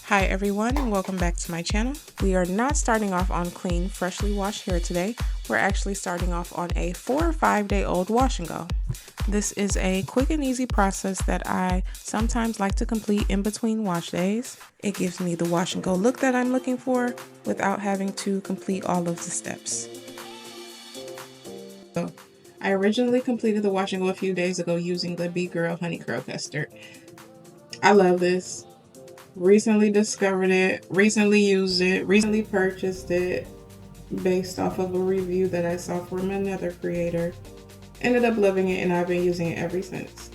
Hi everyone and welcome back to my channel. We are not starting off on clean, freshly washed hair today. We're actually starting off on a 4 or 5 day old wash and go. This is a quick and easy process that I sometimes like to complete in between wash days. It gives me the wash and go look that I'm looking for without having to complete all of the steps. So, I originally completed the wash and go a few days ago using the Be Girl Honey Curl Custard. I love this. Recently discovered it, recently used it, recently purchased it based off of a review that I saw from another creator. Ended up loving it and I've been using it ever since.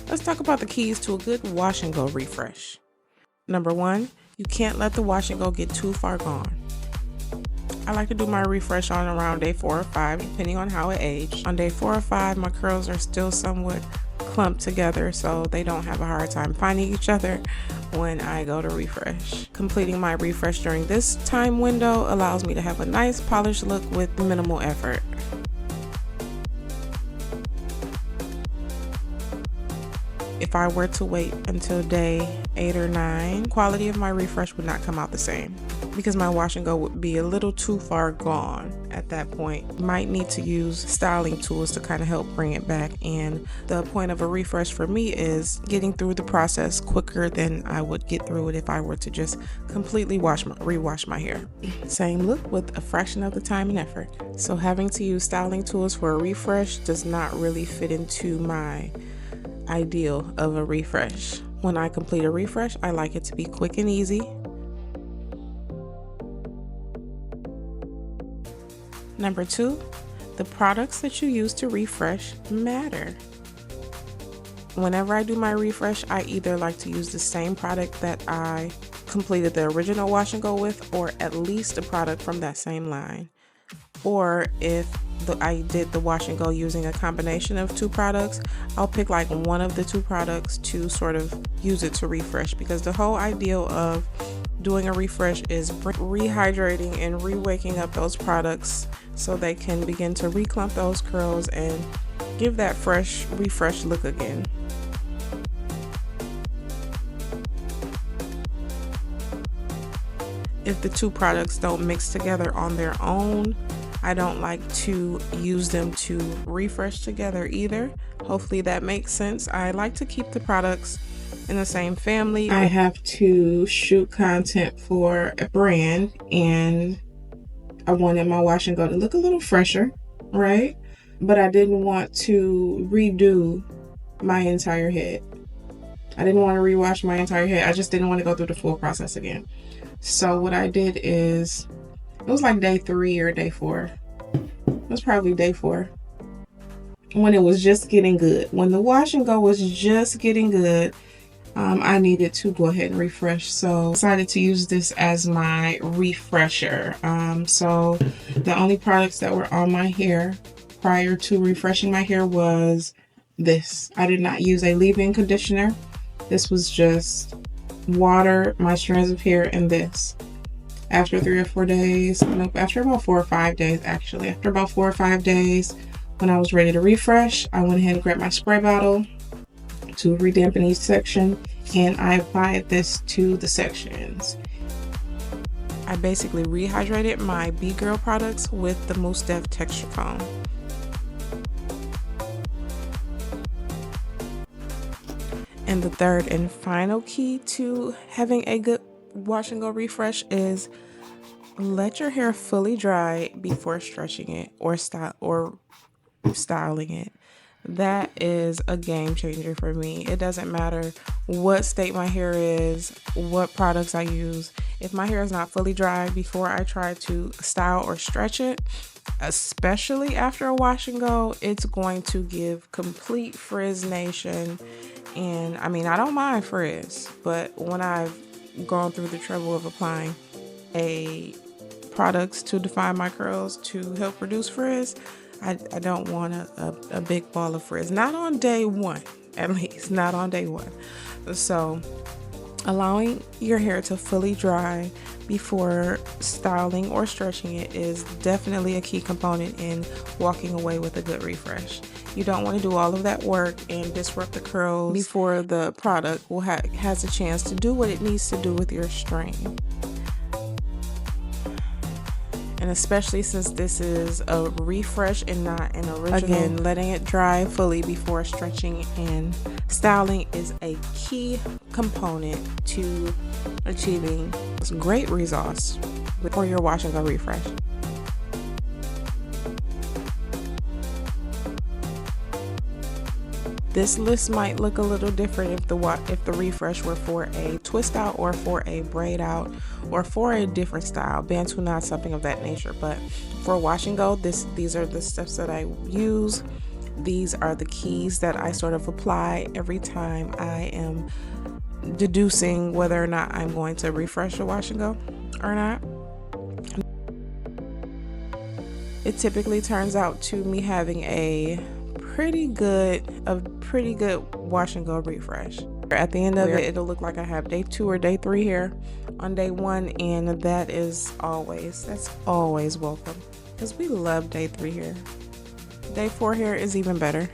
Let's talk about the keys to a good wash and go refresh. Number 1, you can't let the wash and go get too far gone. I like to do my refresh on around day 4 or 5, depending on how it aged. On day 4 or 5, my curls are still somewhat clumped together, so they don't have a hard time finding each other when I go to refresh. Completing my refresh during this time window allows me to have a nice polished look with minimal effort. If I were to wait until day 8 or 9, quality of my refresh would not come out the same because my wash and go would be a little too far gone at that point. Might need to use styling tools to kind of help bring it back, and the point of a refresh for me is getting through the process quicker than I would get through it if I were to just completely rewash my hair. Same look with a fraction of the time and effort. So having to use styling tools for a refresh does not really fit into my ideal of a refresh. When I complete a refresh, I like it to be quick and easy. Number 2, the products that you use to refresh matter. Whenever I do my refresh, I either like to use the same product that I completed the original wash and go with, or at least a product from that same line. Or if I did the wash and go using a combination of 2 products, I'll pick like one of the 2 products to sort of use it to refresh, because the whole idea of doing a refresh is rehydrating and re-waking up those products so they can begin to reclump those curls and give that fresh, refreshed look again. If the 2 products don't mix together on their own, I don't like to use them to refresh together either. Hopefully that makes sense. I like to keep the products in the same family. I have to shoot content for a brand and I wanted my wash and go to look a little fresher, right? But I didn't want to redo my entire head. I didn't want to rewash my entire head. I just didn't want to go through the full process again. So what I did is, it was like day 3 or day 4. It was probably day 4. When it was just getting good. When the wash and go was just getting good, I needed to go ahead and refresh. So I decided to use this as my refresher. So the only products that were on my hair prior to refreshing my hair was this. I did not use a leave-in conditioner. This was just water, my strands of hair, and this. After 3 or 4 days, nope, after about 4 or 5 days actually. After about 4 or 5 days, when I was ready to refresh, I went ahead and grabbed my spray bottle to redampen each section, and I applied this to the sections. I basically rehydrated my Be Girl products with the Mousse Def Texture Foam. And the third and final key to having a good wash and go refresh is let your hair fully dry before stretching it or styling it. That is a game changer for me. It doesn't matter what state my hair is, what products I use. If my hair is not fully dry before I try to style or stretch it, especially after a wash and go, it's going to give complete frizz nation. And I mean, I don't mind frizz, but when I've gone through the trouble of applying products to define my curls to help reduce frizz, I don't want a big ball of frizz. Not on day 1, at least. Not on day 1. So allowing your hair to fully dry before styling or stretching it is definitely a key component in walking away with a good refresh. You don't want to do all of that work and disrupt the curls before the product has a chance to do what it needs to do with your strain. And especially since this is a refresh and not an original. Again, letting it dry fully before stretching and styling is a key component to achieving great results for your wash and go refresh. This list might look a little different if the refresh were for a twist out or for a braid out or for a different style, bantu knot, something of that nature. But for wash and go, these are the steps that I use. These are the keys that I sort of apply every time I am deducing whether or not I'm going to refresh a wash and go or not. It typically turns out to me having a pretty good wash and go refresh. At the end of it, it'll look like I have day 2 or day 3 here on day 1, and that's always welcome because we love day 3 here. Day 4 here is even better.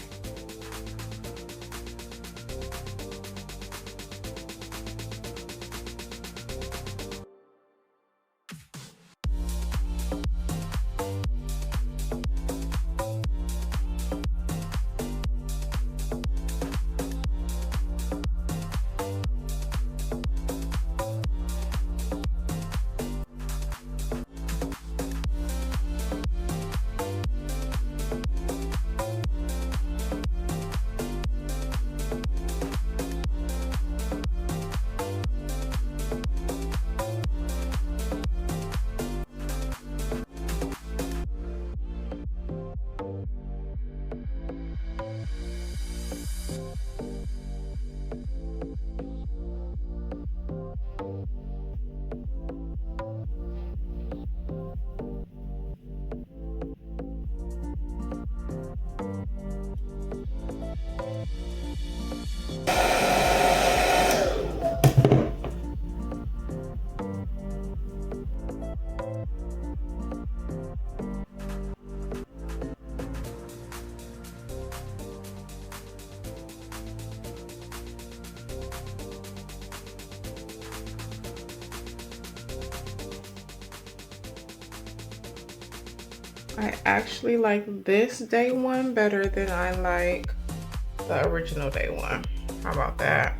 I actually like this day 1 better than I like the original day 1. How about that?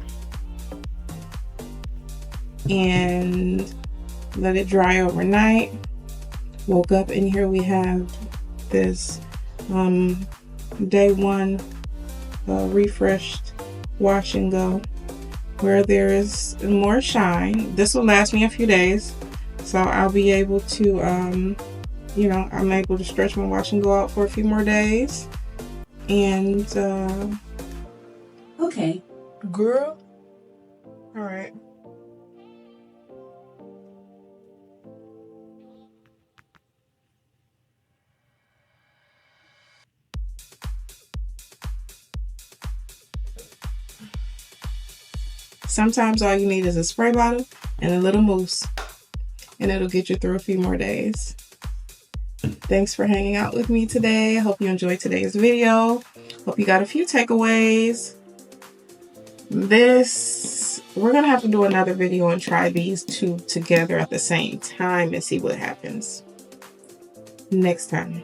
And let it dry overnight. Woke up and here we have this day 1 refreshed wash and go where there is more shine. This will last me a few days, so I'll be able to I'm able to stretch my wash and go out for a few more days. And okay, girl. All right. Sometimes all you need is a spray bottle and a little mousse, and it'll get you through a few more days. Thanks for hanging out with me today. I hope you enjoyed today's video. Hope you got a few takeaways. We're gonna have to do another video and try these 2 together at the same time and see what happens next time.